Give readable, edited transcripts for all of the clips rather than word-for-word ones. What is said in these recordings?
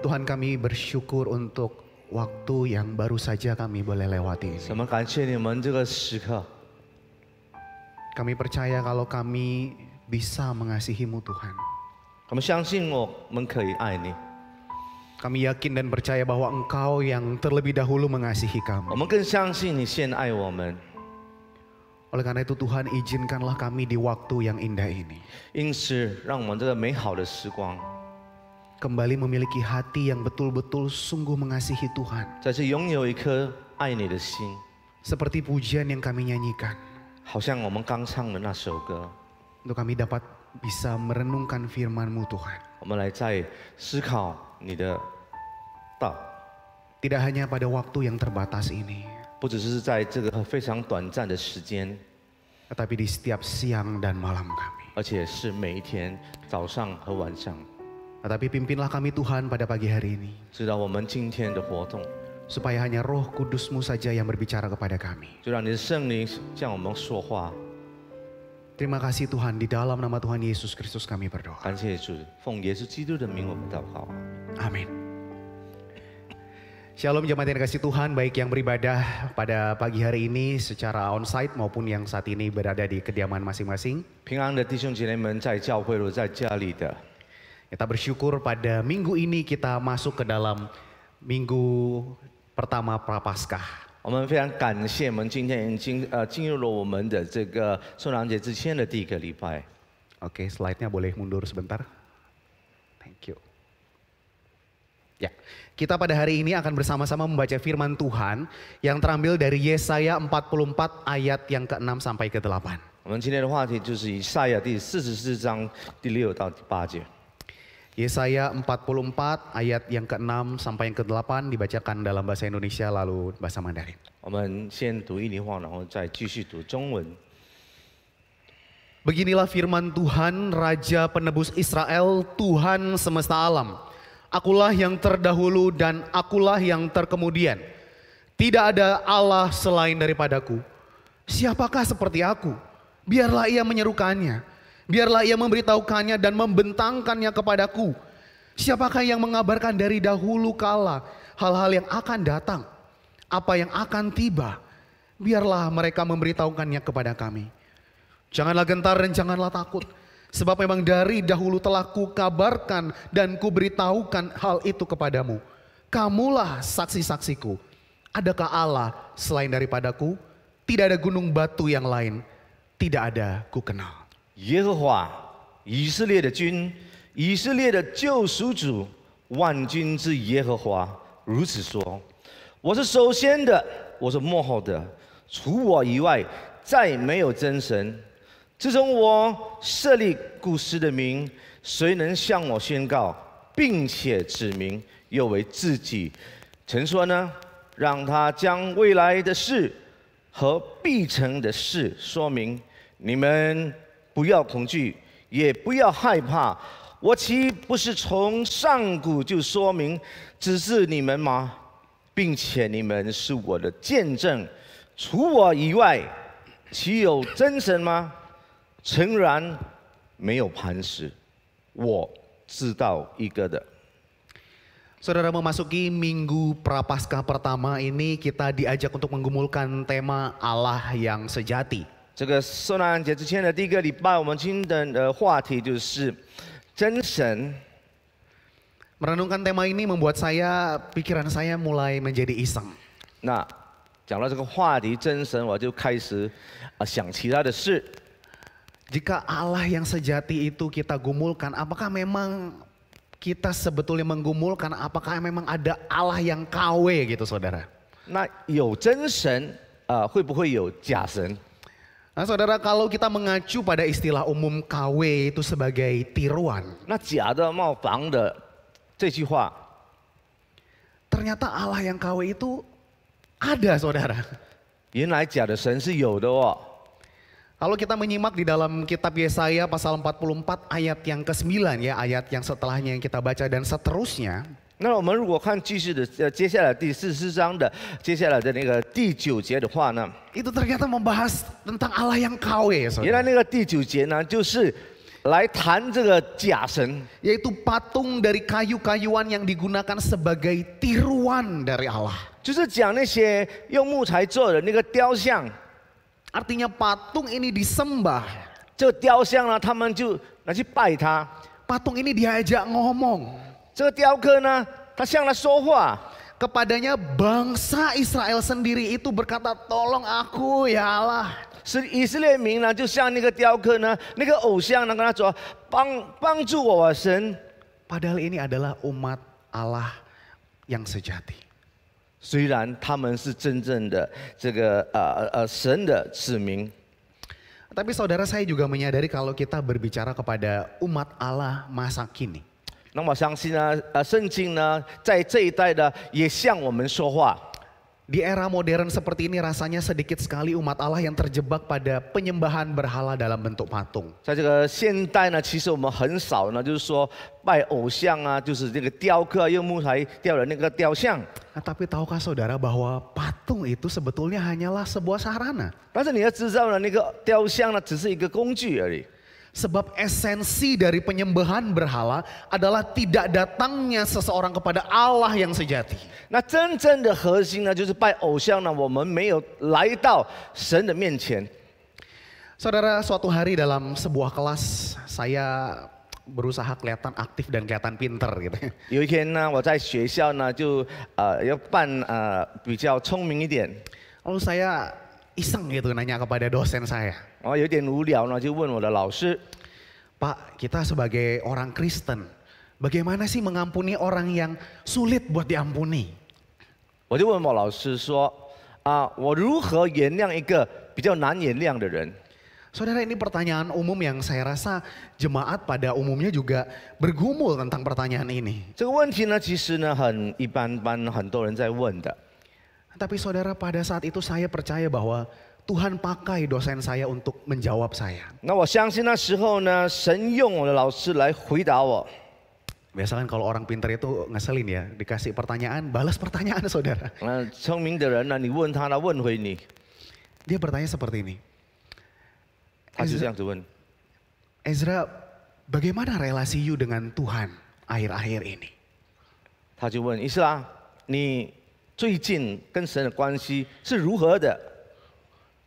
Tuhan kami bersyukur untuk waktu yang baru saja kami boleh lewati ini. 我们感谢你们这个时刻， Kami percaya kalau kami bisa mengasihi-Mu Tuhan. 我们相信我们可以爱你， Kami yakin dan percaya bahwa Engkau yang terlebih dahulu mengasihi 我 kami. 们更相信你先爱我们。 Oleh karena itu Tuhan izinkanlah kami di waktu yang indah ini 因此，让我们这个美好的时光， kembali memiliki hati yang betul-betul sungguh mengasihi Tuhan. 再次拥有一颗爱你的心， Seperti pujian yang kami nyanyikan. 好像我们刚唱的那首歌。 Untuk kami dapat bisa merenungkan firman-Mu Tuhan. 我们来再思考你的道， Tidak hanya pada waktu yang terbatas ini, 不只是在这个非常短暂的时间， tetapi di setiap siang dan malam kami. 而且是每一天早上和晚上。 Tetapi pimpinlah kami Tuhan pada pagi hari ini. 知道我们今天的活动， Supaya hanya Roh Kudus-Mu saja yang berbicara kepada kami. 就让你的圣灵向我们说话。 Terima kasih Tuhan, di dalam nama Tuhan Yesus Kristus kami berdoa. 感谢主，奉耶稣基督的名我们祷告。 Amin. Shalom jemaat yang dikasih Tuhan, baik yang beribadah pada pagi hari ini secara onsite maupun yang saat ini berada di kediaman masing-masing. 平安的弟兄姐妹们，在教会或在家里的， Kita bersyukur pada minggu ini kita masuk ke dalam minggu pertama Prapaskah. 我们非常感谢，我们今天已经进入了我们的这个圣诞节之前的第一个礼拜。 Oke, slide-nya boleh mundur sebentar. Thank you. Ya, kita pada hari ini akan bersama-sama membaca firman Tuhan yang terambil dari Yesaya 44 ayat yang ke-6 sampai ke-8. 我们今天的话题就是以赛亚第44章第6到第8节。 Yesaya 44 ayat yang ke-6 sampai yang ke-8 dibacakan dalam bahasa Indonesia lalu bahasa Mandarin. 我们先读印尼话，然后再继续读中文。 Beginilah firman Tuhan, Raja Penebus Israel, Tuhan semesta alam. Akulah yang terdahulu dan akulah yang terkemudian. Tidak ada Allah selain daripadaku. Siapakah seperti aku? Biarlah ia menyerukannya. Biarlah ia memberitahukannya dan membentangkannya kepadaku. Siapakah yang mengabarkan dari dahulu kala hal-hal yang akan datang? Apa yang akan tiba? Biarlah mereka memberitahukannya kepada kami. Janganlah gentar dan janganlah takut. Sebab memang dari dahulu telah kukabarkan dan kuberitahukan hal itu kepadamu. Kamulah saksi-saksiku. Adakah Allah selain daripadaku? Tidak ada gunung batu yang lain. Tidak ada ku kenal. 耶和华以色列的君，以色列的救赎主，万军之耶和华如此说：我是首先的，我是末后的，除我以外再没有真神。自从我设立古时的名，谁能向我宣告，并且指明又为自己曾说呢？让他将未来的事和必成的事说明。你们不要恐惧，也不要害怕。我岂不是从上古就说明指示你们吗？并且你们是我的见证。除我以外，岂有真神吗？诚然没有磐石，我知道一个的。 Saudara memasuki minggu Prapaskah pertama ini kita diajak untuk menggumulkan tema Allah yang sejati. 这个圣诞节之前的第一个礼拜，我们听的话题就是真神。 Merenungkan tema ini membuat pikiran saya mulai menjadi iseng. 那讲到这个话题真神，我就开始想其他的事。 Jika Allah yang sejati itu kita gumulkan, apakah memang kita sebetulnya menggumulkan, apakah memang ada Allah yang KW gitu saudara? 那有真神，会不会有假神？ Nah saudara, kalau kita mengacu pada istilah umum KW itu sebagai tiruan. 那假的冒房的这句话， ternyata Allah yang KW itu ada saudara. 原来假的神是有的哦。 Kalau kita menyimak di dalam kitab Yesaya pasal 44 ayat yang ke-9 ya, ayat yang setelahnya yang kita baca dan seterusnya. 那我们如果看继续的接下来第44章的接下来的那个第9节的话呢， Itu ternyata membahas tentang Allah yang KW ya saudara. 原来那个第9节呢，就是来谈这个假神， yaitu patung dari kayu-kayuan yang digunakan sebagai tiruan dari Allah. 就是讲那些用木材做的那个雕像。 Artinya patung ini disembah. 这个雕像呢，他们就拿去拜他。 Patung ini diajak ngomong. 这个雕刻呢，他向他说话。 Kepadanya bangsa Israel sendiri itu berkata, tolong aku ya Allah. 是以色列民呢，就像那个雕刻呢，那个偶像呢，跟他说，帮助我神。 Padahal ini adalah umat Allah yang sejati. 虽然他们是真正的这个神的子民， Tapi saudara, saya juga menyadari kalau kita berbicara kepada umat Allah masa kini. 那我相信呢，圣经呢，在这一代的也向我们说话。 Di era modern seperti ini rasanya sedikit sekali umat Allah yang terjebak pada penyembahan berhala dalam bentuk patung. 在这个现代呢，其实我们很少呢，就是说拜偶像啊，就是这个雕刻用木材雕的那个雕像。 Nah, tapi tahukah saudara bahwa patung itu sebetulnya hanyalah sebuah sarana? 但是你要知道呢，那个雕像呢，只是一个工具而已。 Sebab esensi dari penyembahan berhala adalah tidak datangnya seseorang kepada Allah yang sejati. 那真正的核心呢，就是拜偶像呢，我们没有来到神的面前。 Saudara, suatu hari dalam sebuah kelas saya berusaha kelihatan aktif dan kelihatan pinter gitu. 有一天呢，我在学校呢，就要扮比较聪明一点。 Lalu saya iseng gitu nanya kepada dosen saya. 有点无聊呢，就问我的老师。 Pak, kita sebagai orang Kristen, bagaimana sih mengampuni orang yang sulit buat diampuni? 我就问我老师说，我如何原谅一个比较难原谅的人？ Saudara, ini pertanyaan umum yang saya rasa jemaat pada umumnya juga bergumul tentang pertanyaan ini. 这个问题呢，其实呢很一般般，很多人在问的。 Tapi saudara, pada saat itu saya percaya bahwa Tuhan pakai dosen saya untuk menjawab saya. 那我相信那时候呢，神用我的老师来回答我。 Biasa kan kalau orang pintar itu ngeselin ya, dikasih pertanyaan, balas pertanyaan saudara. 那聪明的人呢，你问他，他问回你， Dia bertanya seperti ini. 他就这样子问。 Ezra, bagaimana relasi you dengan Tuhan akhir-akhir ini? 他就问伊斯拉，你最近跟神的关系是如何的？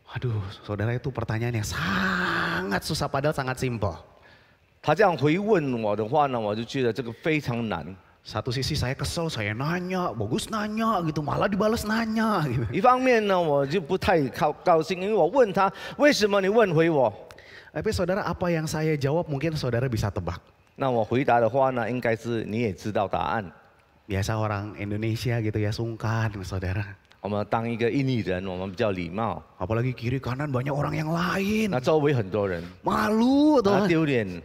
Waduh, saudara, itu pertanyaan yang sangat susah padahal sangat simpel. 他这样回问我的话呢，我就觉得这个非常难。 Satu sisi saya kesel, saya nanya, bagus nanya gitu, malah dibalas nanya gitu. 一方面呢，我就不太高兴，因为我问他为什么你问回我？ Tapi saudara, apa yang saya jawab mungkin saudara bisa tebak. 那我回答的话呢，应该是你也知道答案。 Biasa orang Indonesia gitu ya, sungkan saudara. 我们当一个印尼人，我们比较礼貌。 Apalagi kiri kanan banyak orang yang lain. 那周围很多人， Malu tuh. 丢脸。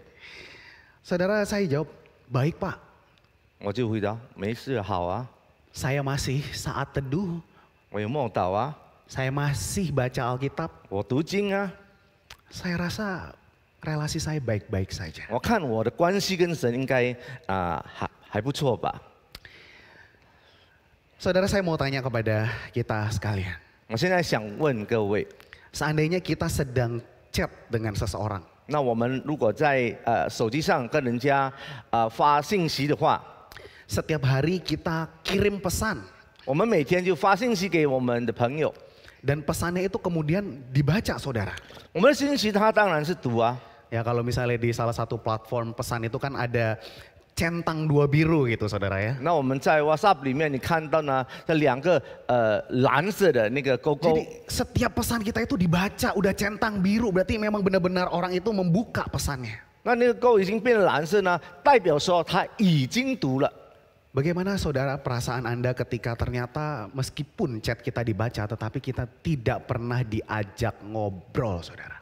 Saudara, saya jawab, baik Pak. 我就回答没事，好啊， Saya masih saat teduh. 我有梦到啊， Saya masih baca Alkitab. 我读经啊， Saya rasa relasi saya baik-baik saja. 我看我的关系跟神应该还不错吧。 Saudara, saya mau tanya kepada kita sekalian. 我现在想问各位， Seandainya kita sedang chat dengan seseorang. 那我们如果在手机上跟人家发信息的话， Setiap hari kita kirim pesan. 我们每天就发信息给我们的朋友， Dan pesannya itu kemudian dibaca saudara. 我们的信息他当然是读啊。 Ya kalau misalnya di salah satu platform pesan itu kan ada centang 2 biru gitu saudara ya. 那我们在 WhatsApp 里面，你看到呢，这2个蓝色的那个勾勾， Jadi setiap pesan kita itu dibaca udah centang biru, berarti memang benar-benar orang itu membuka pesannya. 那个勾已经变成蓝色呢，代表说他已经读了。 Bagaimana saudara perasaan Anda ketika ternyata meskipun chat kita dibaca tetapi kita tidak pernah diajak ngobrol saudara.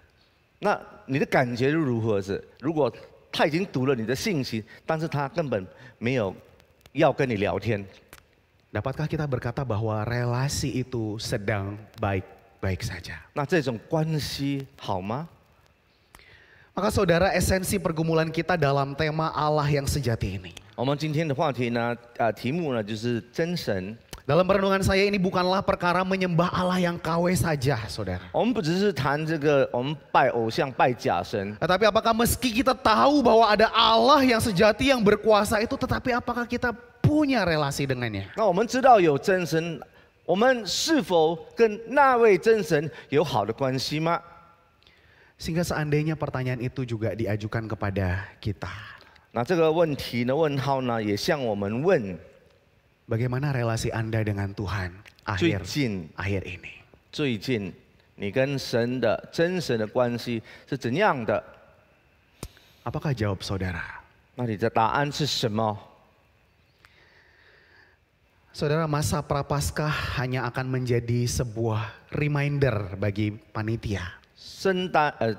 那你的感觉是如何？是如果他已经读了你的信息，但是他根本没有要跟你聊天， Dapatkah kita berkata bahwa relasi itu sedang baik-baik saja? 那这种关系好吗？ Maka saudara, esensi pergumulan kita dalam tema Allah yang sejati ini 我们今天的话题呢，题目呢就是真神。Dalam perenungan saya ini bukanlah perkara menyembah Allah yang KW saja, saudara. 我们不只是谈这个我们拜偶像、拜假神， Tetapi apakah meski kita tahu bahwa ada Allah yang sejati yang berkuasa itu, tetapi apakah kita punya relasi dengannya? 那我们知道有真神，我们是否跟那位真神有好的关系吗？ Sehingga seandainya pertanyaan itu juga diajukan kepada kita. 那这个问题呢，问号呢，也向我们问： Bagaimana relasi Anda dengan Tuhan 最 akhir 近 ini? 最近你跟神的真神的关系是怎样的？ Apakah jawab saudara? 那你的答案是什么？ Saudara, masa Prapaskah hanya akan menjadi sebuah reminder bagi panitia.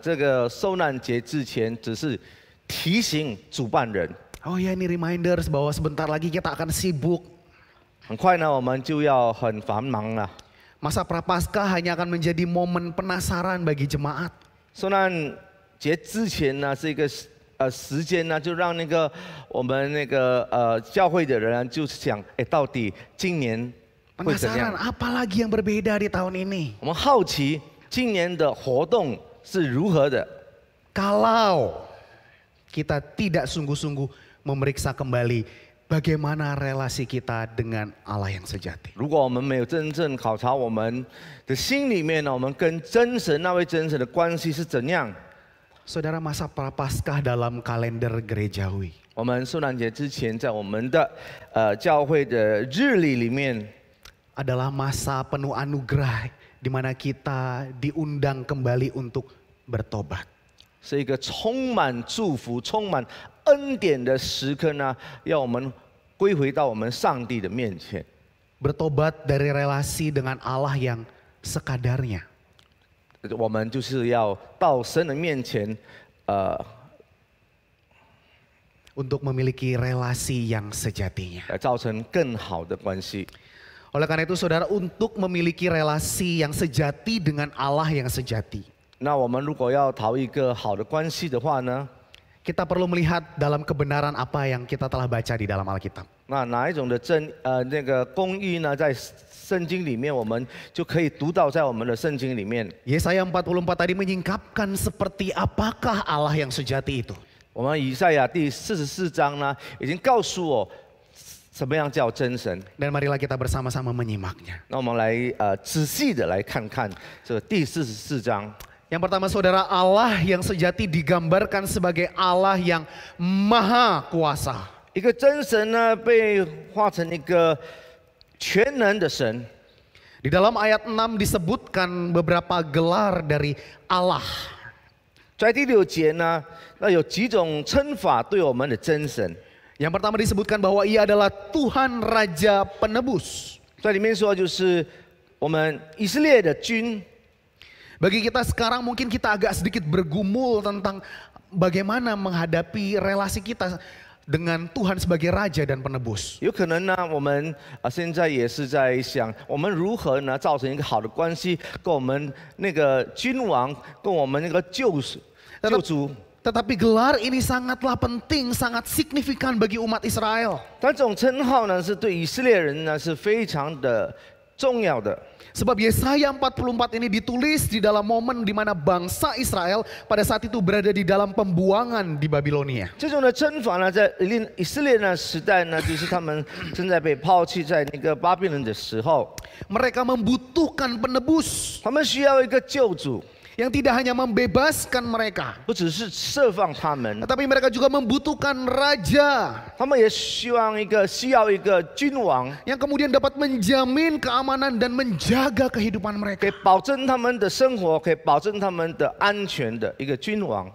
这个受难节之前，只是提醒主办人。 Oh ya, ini reminder bahwa sebentar lagi kita akan sibuk. 很快呢，我们就要很繁忙了。 Masa Prapaskah hanya akan menjadi momen penasaran bagi jemaat. 受难节之前呢，是一个时间呢，就让我们教会的人就想，哎，到底今年会怎 Penasaran 样？ apa lagi yang berbeda di tahun ini? 我们好奇今年的活动是如何的。 Kalau kita tidak sungguh-sungguh memeriksa kembali bagaimana relasi kita dengan Allah yang sejati. 如果我们没有真正考察我们的心里面呢，我们跟真神那位真神的关系是怎样？ Saudara, masa Prapaskah dalam kalender gerejawi 我们受难节之前，在我们的教会的日历里面， adalah masa penuh anugerah di mana kita diundang kembali untuk bertobat. 是一个充满祝福、充满恩典的时刻呢，要我们归回到我们上帝的面前。 Bertobat dari relasi dengan Allah yang sekadarnya. 我们就是要到神的面前， Untuk memiliki relasi yang sejatinya. 来造成更好的关系。 Oleh karena itu saudara, untuk memiliki relasi yang sejati dengan Allah yang sejati, 那我们如果要讨一个好的关系的话呢， kita perlu melihat dalam kebenaran apa yang kita telah baca di dalam Alkitab. 那哪一种的公义呢，在圣经里面我们就可以读到，在我们的圣经里面， Yesaya 44 tadi menyingkapkan seperti apakah Allah yang sejati itu. 我们以赛亚第44章呢，已经告诉我什么样叫真神。 Dan marilah kita bersama-sama menyimaknya. 那我们来仔细的来看看这个第44章。 Yang pertama saudara, Allah yang sejati digambarkan sebagai Allah yang maha kuasa. 一个真神呢，被画成一个全能的神。 Di dalam ayat 6 disebutkan beberapa gelar dari Allah. 在第6节呢，那有几种称法对我们的真神。 Yang pertama disebutkan bahwa ia adalah Tuhan Raja Penebus. 在里面说，就是我们以色列的君。 Bagi kita sekarang mungkin kita agak sedikit bergumul tentang bagaimana menghadapi relasi kita dengan Tuhan sebagai Raja dan Penebus. 有可能呢，我们现在也是在想，我们如何呢造成一个好的关系，跟我们那个君王，跟我们那个救主。 Tetapi gelar ini sangatlah penting, sangat signifikan bagi umat Israel. 但这种称号呢，是对以色列人呢是非常的重要的。 Sebab Yesaya 44 ini ditulis di dalam momen di mana bangsa Israel pada saat itu berada di dalam pembuangan di Babilonia. 这种的称法呢，在以色列呢时代呢，就是他们正在被抛弃在那个巴比伦的时候， Mereka membutuhkan penebus 他们需要一个救主， yang tidak hanya membebaskan mereka, 不只是释放他们， tetapi mereka juga membutuhkan raja 他们也需要一个君王， yang kemudian dapat menjamin keamanan dan menjaga kehidupan 可 mereka. 以保证他们的生活，可以保证他们的安全的一个君王。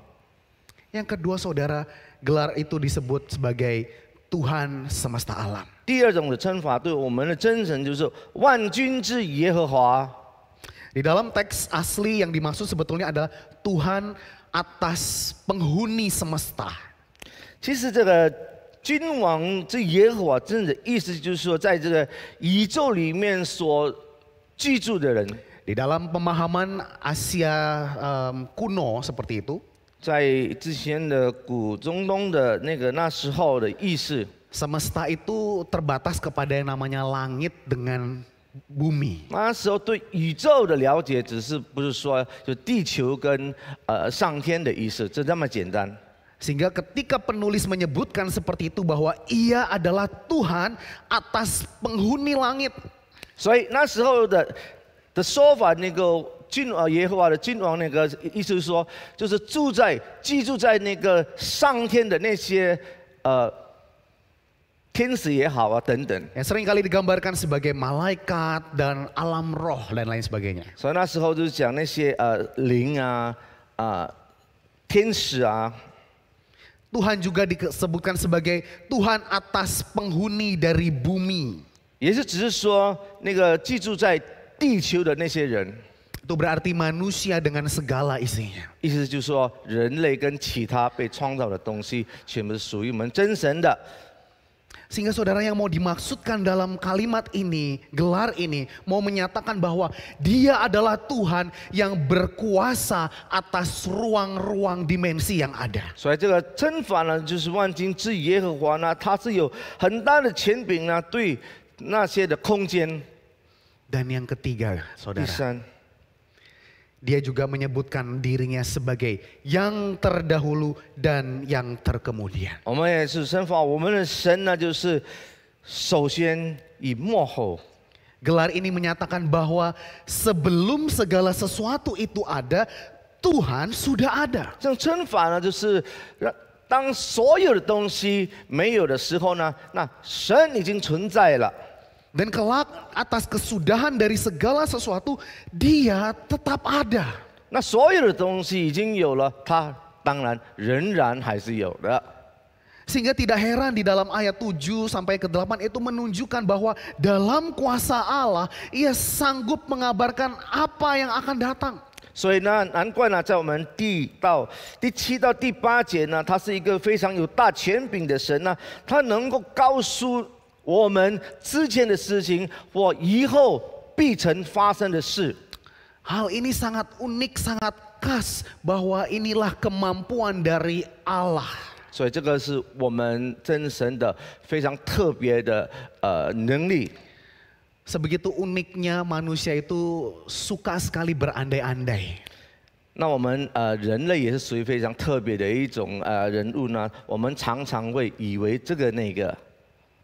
Yang kedua saudara, gelar itu disebut sebagai Tuhan semesta alam. 第二种的称法对我们的真神就是万军之耶和华。 Di dalam teks asli yang dimaksud sebetulnya adalah Tuhan atas penghuni semesta. 其实这个君王之耶和华真的意思就是说，在这个宇宙里面所居住的人， Di dalam pemahaman Asia kuno seperti itu, 在之前的古中东的那时候的意思， Semesta itu terbatas kepada yang namanya langit dengan bumi. 那时候对宇宙的了解，只是不是说就地球跟上天的意思，就这么简单。 Sehingga ketika penulis menyebutkan seperti itu bahwa ia adalah Tuhan atas penghuni langit. 所以那时候的说法，那个耶和华的君王，那个意思是说，就是居住在那个上天的那些天使也好啊等等。 Yang sering kali digambarkan sebagai malaikat dan alam roh dan lain sebagainya. 所以那时候就是讲那些灵啊天使啊。 Tuhan juga disebutkan sebagai Tuhan atas penghuni dari bumi. 也是只是说那个居住在地球的那些人， Itu berarti manusia dengan segala isinya. 意思就是说人类跟其他被创造的东西，全部是属于我们真神的。 Sehingga saudara yang mau dimaksudkan dalam kalimat ini, gelar ini, mau menyatakan bahwa dia adalah Tuhan yang berkuasa atas ruang-ruang dimensi yang ada. 所以这个称法呢，就是万军之耶和华呢，他是有很大的权柄呢，对那些的空间。 Dan yang ketiga, 第 saudara, 三， dia juga menyebutkan dirinya sebagai yang terdahulu dan yang terkemudian. 我们也是称法，我们的神呢，就是首先以幕后。 Gelar ini menyatakan bahwa sebelum segala sesuatu itu ada, Tuhan sudah ada. 这种称法呢，就是当所有的东西没有的时候呢，那神已经存在了。 Dan kelak atas kesudahan dari segala sesuatu, dia tetap ada. 那所有的东西已经有了，它当然仍然还是有的。 Sehingga tidak heran di dalam ayat 7 sampai ke 8 itu menunjukkan bahwa dalam kuasa Allah, ia sanggup mengabarkan apa yang akan datang. 所以呢，难怪呢，在我们第7到第8节呢，他是一个非常有大权柄的神呢，他能够告诉我们之前的事情或以后必曾发生的事。 Hal ini sangat unik, sangat khas bahwa inilah kemampuan dari Allah. 所以这个是我们真神的非常特别的能力。 Sebegitu uniknya manusia itu suka sekali berandai-andai. 那我们人类也是属于非常特别的一种人物呢，我们常常会以为这个那个。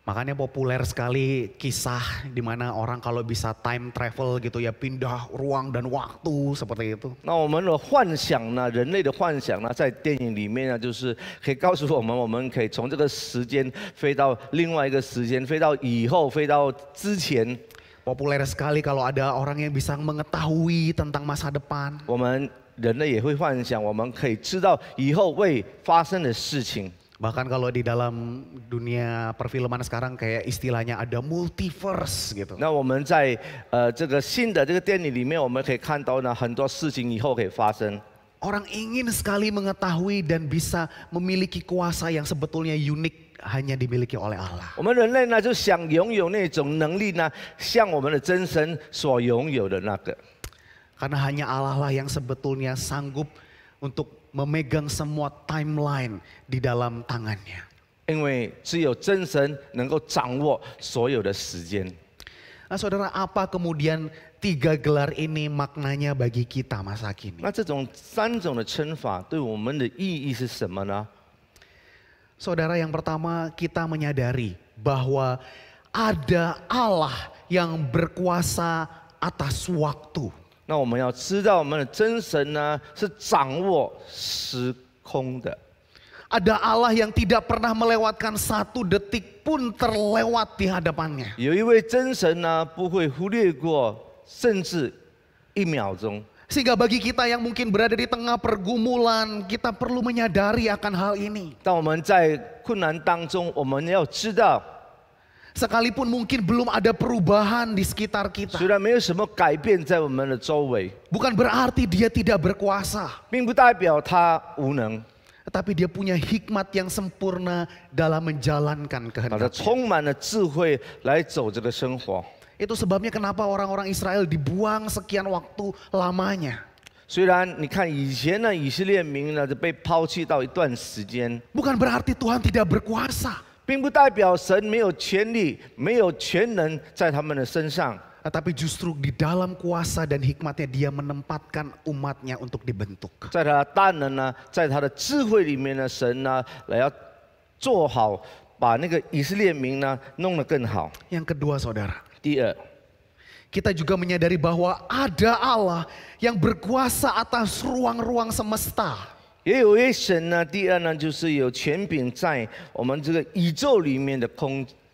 Makanya populer sekali kisah di mana orang kalau bisa time travel gitu ya, pindah ruang dan waktu seperti itu. 那我们的幻想呢，人类的幻想呢，在电影里面呢，就是可以告诉我们，我们可以从这个时间飞到另外一个时间，飞到以后，飞到之前。 Populer sekali kalau ada orang yang bisa mengetahui tentang masa depan. 我们人类也会幻想，我们可以知道以后会发生的事情。 Bahkan kalau di dalam dunia perfilman sekarang kayak istilahnya ada multiverse gitu. 那我们在这个新的这个电影里面，我们可以看到呢，很多事情以后可以发生。 Orang ingin sekali mengetahui dan bisa memiliki kuasa yang sebetulnya unik hanya dimiliki oleh Allah. 我们人类呢，就想拥有那种能力呢，像我们的真神所拥有的那个。 Karena hanya Allah lah yang sebetulnya sanggup untuk memegang semua timeline di dalam tangannya. 因为只有真神能够掌握所有的时间。 Nah saudara, apa kemudian 3 gelar ini maknanya bagi kita masa kini? 那这种3种的称法对我们的意义是什么呢？ Saudara, yang pertama kita menyadari bahwa ada Allah yang berkuasa atas waktu. 那我们要知道，我们的真神呢是掌握时空的。 Ada Allah yang tidak pernah melewatkan 1 detik pun terlewat di hadapannya. 有一位真神呢，不会忽略过甚至1秒钟。 Sehingga bagi kita yang mungkin berada di tengah pergumulan, kita perlu menyadari akan hal ini. 当我们在困难当中，我们要知道， Sekalipun mungkin belum ada perubahan di sekitar kita. 虽然没有什么改变在我们的周围， Bukan berarti dia tidak berkuasa. 并不代表他无能， Tetapi dia punya hikmat yang sempurna dalam menjalankan 他 kehendaknya. 充满了智慧来走这个生活。 Itu sebabnya kenapa orang-orang Israel dibuang sekian waktu lamanya. 虽然你看以前呢，以色列民呢就被抛弃到一段时间， Bukan berarti Tuhan tidak berkuasa. 并不代表神没有权力、没有全能在他们的身上。 Tetapi justru di dalam kuasa dan hikmatnya dia menempatkan umatnya untuk dibentuk. 在他的大能呢，在他的智慧里面呢，神呢来要做好，把那个以色列民呢弄得更好。 Yang kedua saudara, 第二， kita juga menyadari bahwa ada Allah yang berkuasa atas ruang-ruang semesta. 也有一位神呢。第二呢，就是有权柄在我们这个宇宙里面的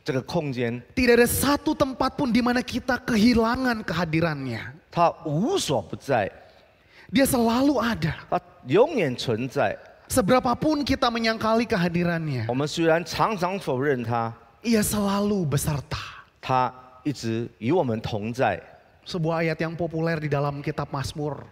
这个空间， Tidak ada satu tempat pun di mana kita kehilangan kehadirannya. 他无所不在， Dia selalu ada. 他永远存在。 Seberapapun kita menyangkali kehadirannya, 我们虽然常常否认他， ia selalu beserta. 他一直与我们同在。 Sebuah ayat yang populer di dalam kitab Mazmur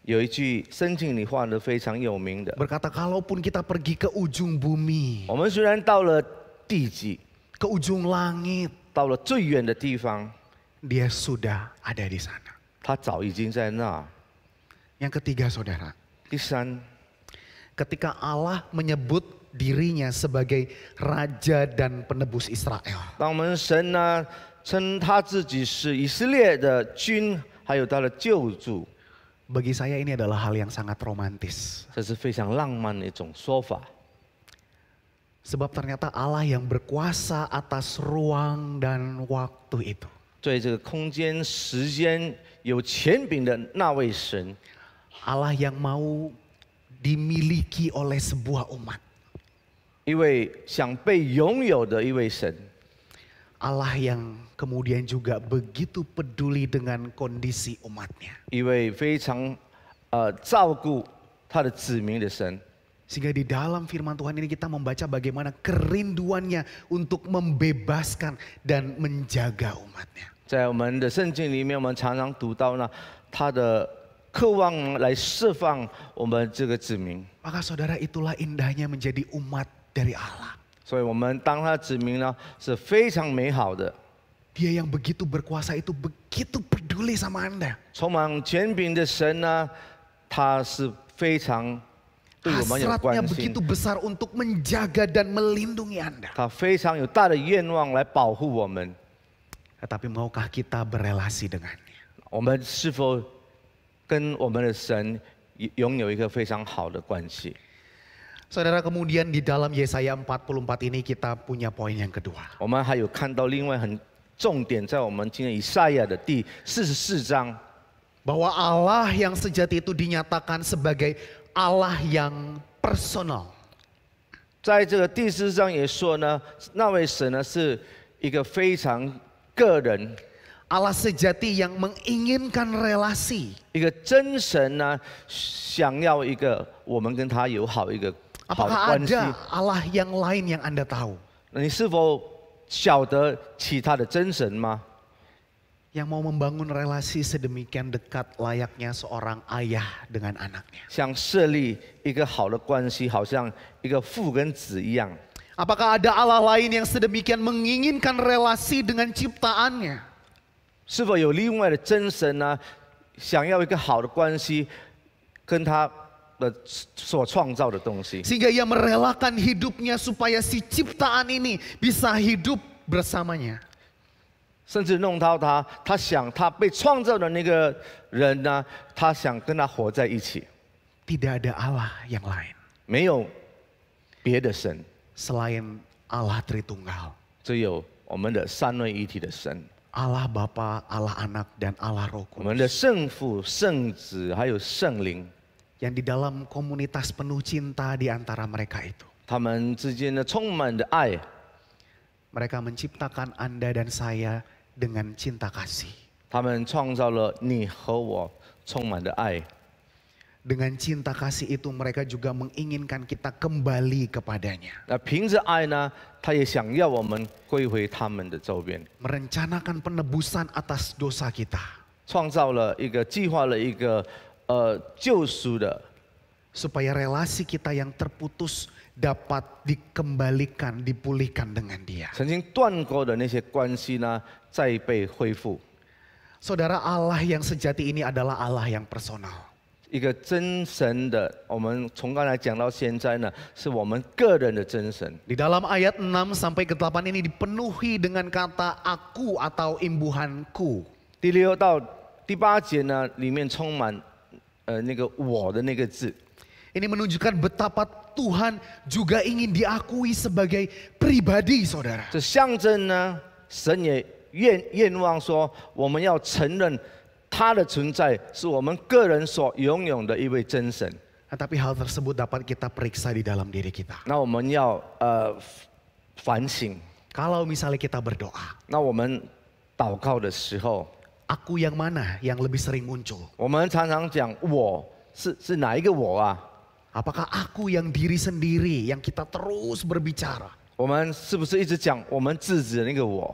有一句圣经里画的非常有名的， berkata, kalaupun kita pergi ke ujung bumi, 我们虽然到了地极， ke ujung langit, 到了最远的地方， dia sudah ada di sana. 他早已经在那。 Yang ketiga saudara, 第三， ketika Allah menyebut dirinya sebagai Raja dan Penebus Israel, 当我们神呢称他自己是以色列的君，还有他的救主， bagi saya ini adalah hal yang sangat romantis. 这是非常浪漫的一种说法。 Sebab ternyata Allah yang berkuasa atas ruang dan waktu itu, 对这个空间、时间有权柄的那位神， Allah yang mau dimiliki oleh sebuah umat, 一位想被拥有的一位神， Allah yang kemudian juga begitu peduli dengan kondisi umatnya. 一位非常照顾他的子民的神。 Sehingga di dalam firman Tuhan ini kita membaca bagaimana kerinduannya untuk membebaskan dan menjaga umatnya. 在我们的圣经里面，我们常常读到呢，他的渴望来释放我们这个子民。 Maka saudara, itulah indahnya menjadi umat dari Allah. 所以，我们当他的子民呢，是非常美好的。 Dia yang begitu berkuasa itu begitu peduli sama Anda. 充满权柄的神呢，他是非常对我们有 Hasratnya 关心 begitu，besar untuk menjaga dan melindungi Anda. 他非常有大的愿望来保护我们。 Tetapi maukah kita berelasi dengannya? 我们是否跟我们的神拥有一个非常好的关系？ Saudara, kemudian di dalam Yesaya 44 ini kita punya poin yang kedua. 我们还有看到另外很重点，在我们今天以赛亚的第44章， Bahwa Allah yang sejati itu dinyatakan sebagai Allah yang personal. 在这个第4章也说呢，那位神呢是一个非常个人， Allah sejati yang menginginkan relasi. 一个真神呢，想要一个我们跟他有好一个好的 Apakah 关系。 ada Allah yang lain yang Anda tahu? 那你是否晓得其他的真神吗？ Yang mau membangun relasi sedemikian dekat layaknya seorang ayah dengan anaknya. 想设立一个好的关系，好像一个父跟子一样。 Apakah ada Allah lain yang sedemikian menginginkan relasi dengan ciptaannya? 是否有另外的真神呢？想要一个好的关系，跟他的所创造的东西， Sehingga ia merelakan hidupnya supaya si ciptaan ini bisa hidup bersamanya. 甚至弄到他，他想他被创造的那个人呢，他想跟他活在一起， Tidak ada Allah yang lain 没有别的神， selain Allah Tritunggal. 只有我们的三位一体的神， Allah Bapa, Allah Anak, dan Allah Roh 我们的 Kudus. 圣父、圣子还有圣灵， Yang di dalam komunitas penuh cinta di antara mereka itu. 他们之间呢充满着爱， Mereka menciptakan Anda dan saya dengan cinta kasih. 他们创造了你和我充满着爱。 Dengan cinta kasih itu mereka juga menginginkan kita kembali kepadanya. 那凭着爱呢，他也想要我们归回他们的周边， Merencanakan penebusan atas dosa kita. 创造了一个计划了一个救赎的， Supaya relasi kita yang terputus dapat dikembalikan, dipulihkan dengan dia. 曾经断过的那些关系呢，再被恢复。 Saudara, Allah yang sejati ini adalah Allah yang personal. 一个真神的，我们从刚才讲到现在呢，是我们个人的真神。 Di dalam ayat 6 sampai ke 8 ini dipenuhi dengan kata aku atau imbuhanku. 第6到第8节呢，里面充满那个我的那个字。 Ini menunjukkan betapa Tuhan juga ingin diakui sebagai pribadi, saudara. 这象征呢，神也愿望说，我们要承认他的存在是我们个人所拥有的一位真神。 Tapi hal tersebut dapat kita periksa di dalam diri kita. 那我们要反省。 Kalau misalnya kita berdoa, 那我们祷告的时候， aku yang mana yang lebih sering muncul? 我们常常讲我是哪一个我啊？ Apakah aku yang diri sendiri yang kita terus berbicara? 我们是不是一直讲我们自己的那个我？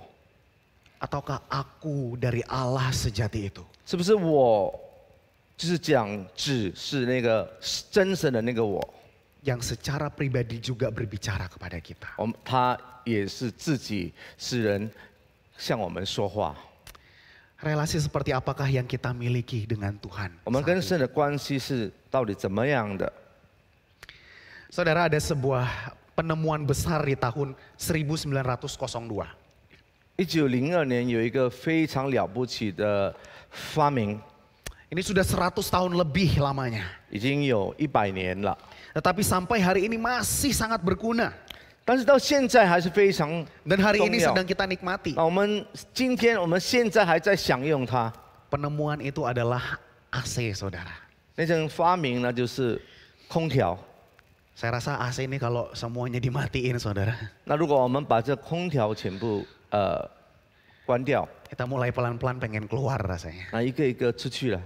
Ataukah aku dari Allah sejati itu? 是不是我就是讲只是那个真神的那个我？ Yang secara pribadi juga berbicara kepada kita. 他也是自己是人，向我们说话。 Relasi seperti apakah yang kita miliki dengan Tuhan? 我们跟 saat ini? 神的关系是到底怎么样的？ Saudara, ada sebuah penemuan besar di tahun 1902. 1902年有一个非常了不起的发明， Ini sudah 100 tahun lebih lamanya. 已经有100年了， Tetapi sampai hari ini masih sangat berguna. 但是到现在还是非常 Dan hari ini 重要。 sedang kita nikmati. 那我们现在还在享用它。 Penemuan itu adalah AC, saudara. 那种发明呢，就是空调。 Saya rasa AC ini kalau semuanya dimatiin, saudara, 那如果我们把这空调全部关掉， kita mulai pelan-pelan pengen keluar rasanya. 那一个一个出去了。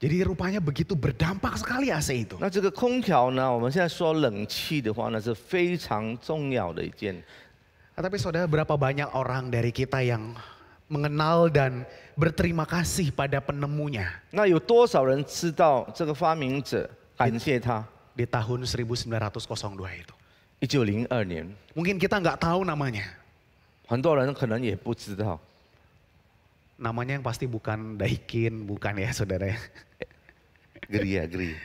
Jadi rupanya begitu berdampak sekali AC itu. 那这个空调呢，我们现在说冷气的话呢，是非常重要的一件。 Tapi saudara, berapa banyak orang dari kita yang mengenal dan berterima kasih pada penemunya 那有多少人知道这个发明者，感谢他？ di tahun 1902 itu? 1902年， Mungkin kita nggak tahu namanya. 很多人可能也不知道。 Namanya yang pasti bukan Daikin, bukan ya saudara ya. agree。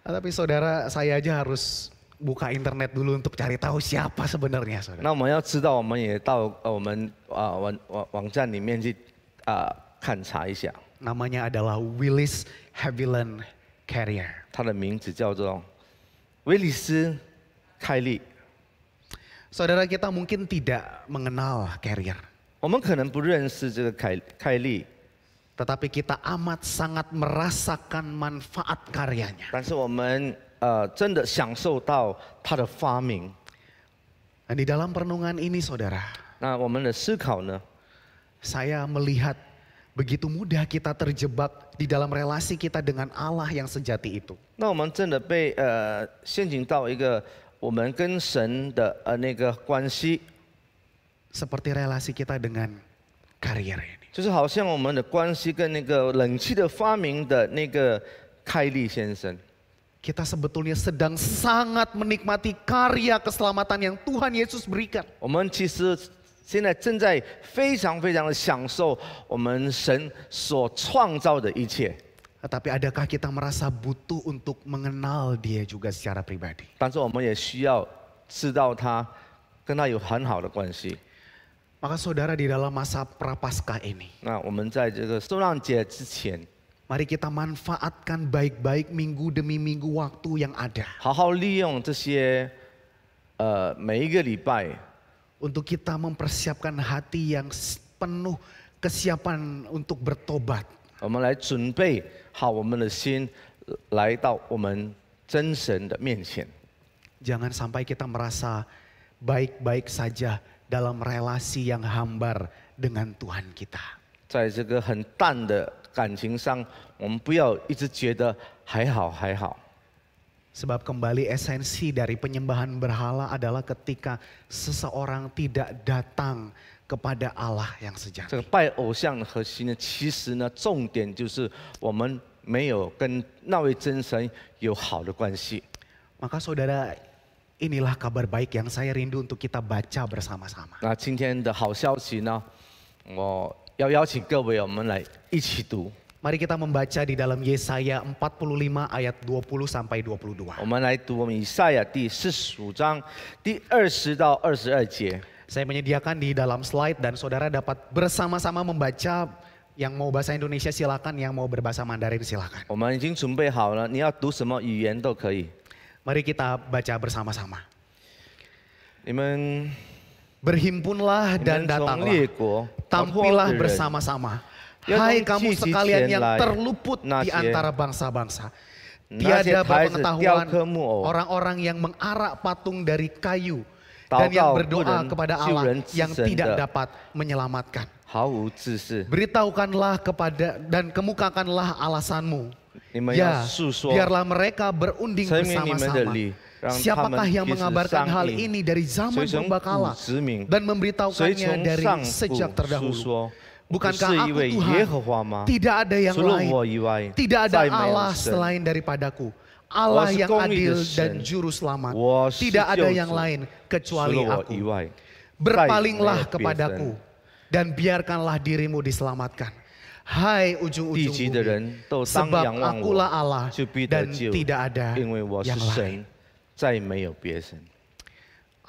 Tapi saudara, saya aja harus buka internet dulu untuk cari tahu siapa sebenarnya, saudara. 那我们要知道，我们也到我们网站里面去看查一下， Namanya adalah Willis Haviland Carrier. 他的名字叫做威利斯凯利。 Saudara, kita mungkin tidak mengenal Carrier, 我们可能不认识这个凯利， tetapi kita amat sangat merasakan manfaat karyanya. 但是我们真的享受到他的发明。 Dan di dalam perenungan ini, saudara, 那我们的思考呢？ saya melihat begitu mudah kita terjebak di dalam relasi kita dengan Allah yang sejati itu. 那我们真的被陷进到一个我们跟神的那个关系， Seperti relasi kita dengan Carrier ini. 就是好像我们的关系跟那个冷气的发明的那个凯利先生。 Kita sebetulnya sedang sangat menikmati karya keselamatan yang Tuhan Yesus berikan. 我们其实现在正在非常非常的享受我们神所创造的一切， Tetapi adakah kita merasa butuh untuk mengenal dia juga secara pribadi? 但是我们也需要知道他，跟他有很好的关系。 Maka saudara, di dalam masa prapaskah ini, 那我们在这个受难节之前， mari kita manfaatkan baik-baik minggu demi minggu waktu yang ada. 好好利用这些每一个礼拜， Untuk kita mempersiapkan hati yang penuh kesiapan untuk bertobat. 我们来准备好我们的心，来到我们真神的面前。 Jangan sampai kita merasa baik-baik saja dalam relasi yang hambar dengan Tuhan kita. 在这个很淡的感情上，我们不要一直觉得还好还好。 Sebab kembali esensi dari penyembahan berhala adalah ketika seseorang tidak datang kepada Allah yang 这 sejati. 个拜偶像的核心呢，其实呢，重点就是我们没有跟那位真神有好的关系。 Maka saudara, inilah kabar baik yang saya rindu untuk kita baca bersama-sama. 那今天的好消息呢，我要邀请各位，我们来一起读。Mari kita membaca di dalam Yesaya 45 ayat 20 sampai 22. 我们来读我们以赛亚第45章第20到22节。 Saya menyediakan di dalam slide dan saudara dapat bersama-sama membaca. Yang mau bahasa Indonesia silakan, yang mau berbahasa Mandarin silakan. 我们已经准备好了，你要读什么语言都可以。 Mari kita baca bersama-sama. 你们 Berhimpunlah 你 dan 们从 datanglah, 列国逃脱 tampillah 的人， bersama-sama. Ya, Hai dong, kamu cici sekalian cian yang lai. terluput di Nasie. antara bangsa-bangsa. 那些 Tiada 孩子雕 berpengetahuan 刻木偶， orang-orang yang mengarak patung dari kayu 祷 dan yang 告不 berdoa 能 kepada 救 Allah 人之 yang 神 tidak 的， dapat menyelamatkan. 毫无知识。 Beritahukanlah kepada dan kemukakanlah alasanmu. 你们要 Ya, 诉说 biarlah mereka berunding 证明你们的 bersama-sama. 理，让他 Siapakah 们 yang 彼此 mengabarkan 商 hal 议， ini dari 随 zaman 从古 purbakala 殖民， dan 随 memberitahukannya 从 dari 上 sejak 古诉 terdahulu? 说。不 Bukankah 是一 aku 位耶 Tuhan? 和华吗？ Tidak ada yang 除了 lain. 我以外， Tidak ada 再没有 Allah 神。 selain daripadaku. Allah Aku yang公义的 adil dan 神， juru selamat. 我是 Tidak ada 救 yang 主， lain 除 kecuali 了我以 aku. 外， Berpalinglah 再没有别 kepadaku 神。 dan biarkanlah dirimu diselamatkan. Hai 地 ujung-ujung 级的 bumi, 人都当 sebab 仰望 akulah 我， Allah 就必得 dan 救， tidak ada 因为我是 yang lain. 神，再没有别神。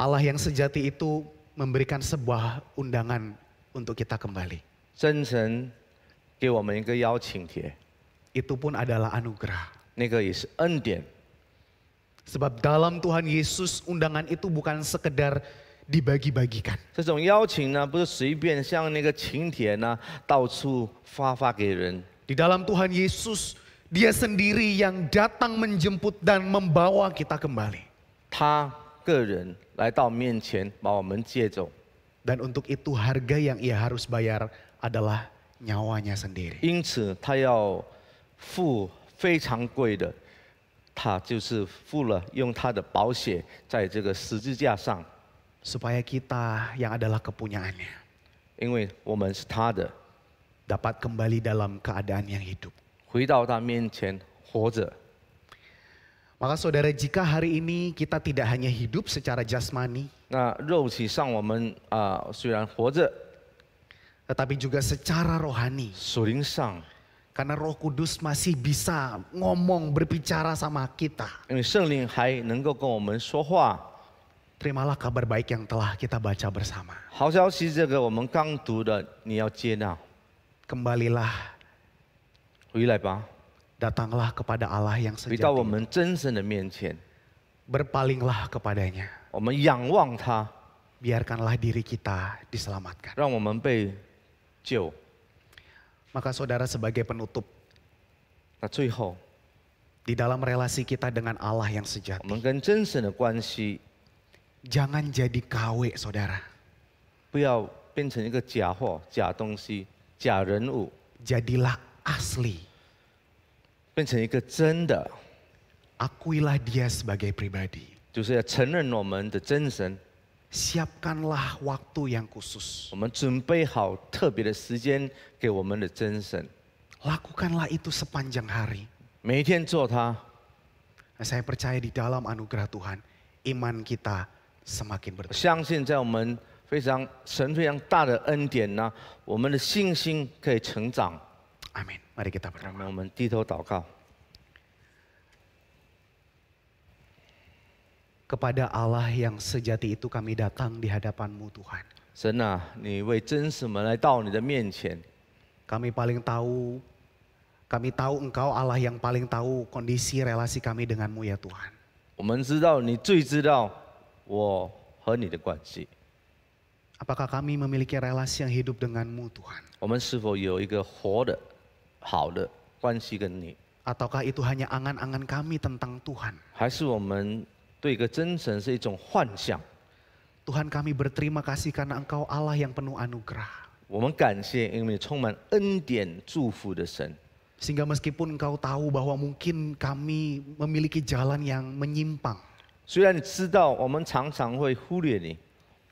Allah yang sejati itu memberikan sebuah undangan untuk kita kembali. 真神给我们一个邀请帖， Itu pun adalah anugerah. 那个也是恩典。 Sebab dalam Tuhan Yesus undangan itu bukan sekedar dibagi-bagikan. 这种邀请呢，不是随便像那个请帖呢，到处发给人。 Di dalam Tuhan Yesus, Dia sendiri yang datang menjemput dan membawa kita kembali. 他个人来到面前，把我们接走。 Dan untuk itu harga yang Ia harus bayar adalah nyawanya sendiri. 因此，他要付非常贵的，他就是付了，用他的宝血在这个十字架上， Supaya kita yang adalah kepunyaannya 因为我们是他的， dapat kembali dalam keadaan yang hidup. 回到他面前活着。 Maka saudara, jika hari ini kita tidak hanya hidup secara jasmani, 那肉体上我们虽然活着， tetapi juga secara rohani. 属灵上， Karena Roh Kudus masih bisa ngomong, berbicara sama kita. 因为圣灵还能够跟我们说话。 Terimalah kabar baik yang telah kita baca bersama. 好消息，这个我们刚读的，你要接纳， Kembalilah, 回来吧， datanglah kepada Allah yang 回到我 sejati. 们真神的面前， Berpalinglah kepadanya. 我们仰望他， Biarkanlah diri kita diselamatkan. 让我们被救。 Maka saudara, sebagai penutup, 那最后， di dalam relasi kita dengan Allah yang 我 sejati, 们跟真神的关系， jangan jadi KW saudara. 不要变成一个假货、假东西、假人物， Jadilah asli. 变成一个真的， Akuilah dia sebagai pribadi. 就是要承认我们的真神。 Siapkanlah waktu yang khusus. 我们准备好特别的时间给我们的真神， Lakukanlah itu sepanjang hari. 每一天做它。 Nah, saya percaya di dalam anugerah Tuhan, iman kita semakin 我 bertumbuh. 相信在我们神非常大的恩典呢，我们的信心可以成长。 Amin. Mari kita 让 berdoa. 我们低头祷告。 Kepada Allah yang sejati itu kami datang di hadapan-Mu Tuhan. 神啊，你为真实们来到你的面前， Kami tahu Engkau Allah yang paling tahu kondisi relasi kami dengan-Mu ya Tuhan. 我们知道你最知道我和你的关系。 Apakah kami memiliki relasi yang hidup dengan-Mu Tuhan? 我们是否有一个活的、好的关系跟你？ Ataukah itu hanya angan-angan kami tentang Tuhan? 还是我们对一个真神是一种幻想？ Tuhan, kami berterima kasih karena Engkau Allah yang penuh anugerah. 我们感谢，因为充满恩典祝福的神。 Sehingga meskipun Engkau tahu bahwa mungkin kami memiliki jalan yang menyimpang, 虽然你知道我们常常会忽略你，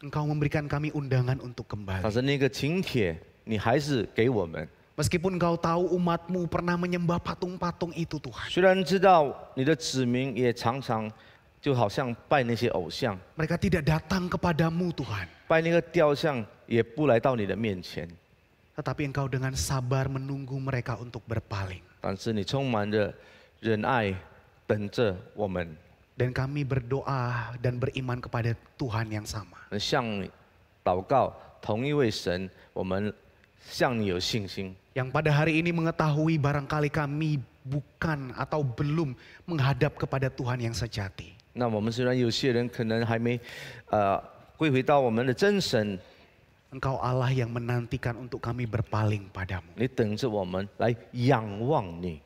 Engkau memberikan kami undangan untuk 但 kembali. 是那个请帖你还是给我们。 Meskipun Engkau tahu umat-Mu pernah menyembah patung-patung itu Tuhan. 虽然知道你的子民也常常就好像拜那些偶像， Mereka tidak datang kepadamu Tuhan. 拜那个雕像，也不来到你的面前。Tetapi Engkau dengan sabar menunggu mereka untuk berpaling. 但是你充满着仁爱，等着我们 Dan kami berdoa dan beriman kepada Tuhan yang sama. 向你祷告。同一位神，我们向你有信心。 Yang pada hari ini mengetahui barangkali kami bukan atau belum menghadap kepada Tuhan yang sejati. 那我们虽然有些人可能还没归回到我们的真神， Engkau Allah yang menantikan untuk kami berpaling padamu. 你等着我们来仰望你。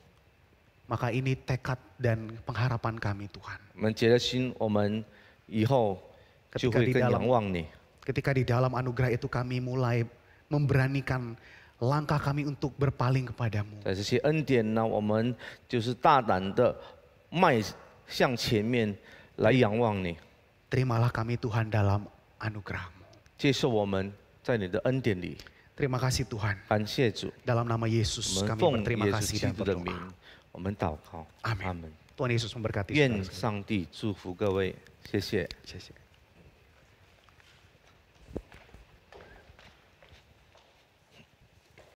Maka ini tekad dan pengharapan kami Tuhan. 我们结了心，我们以后就会更仰望你。 Ketika di dalam anugerah itu kami mulai memberanikan langkah kami untuk berpaling kepadamu. 在这些恩典呢，我们就是大胆的迈向前面来仰望你， Terimalah kami Tuhan dalam anugerah-Mu. 接受我们在你的恩典里。 Terima kasih Tuhan. 感谢主， Dalam nama Yesus 我们 kami 奉 berterima 耶稣 kasih 基 dan 督的名 berdoa.，我们祷告。 Amin. 阿门。 Tuhan Yesus memberkati 愿 saudara-saudara. 上帝祝福各位，谢谢。谢谢。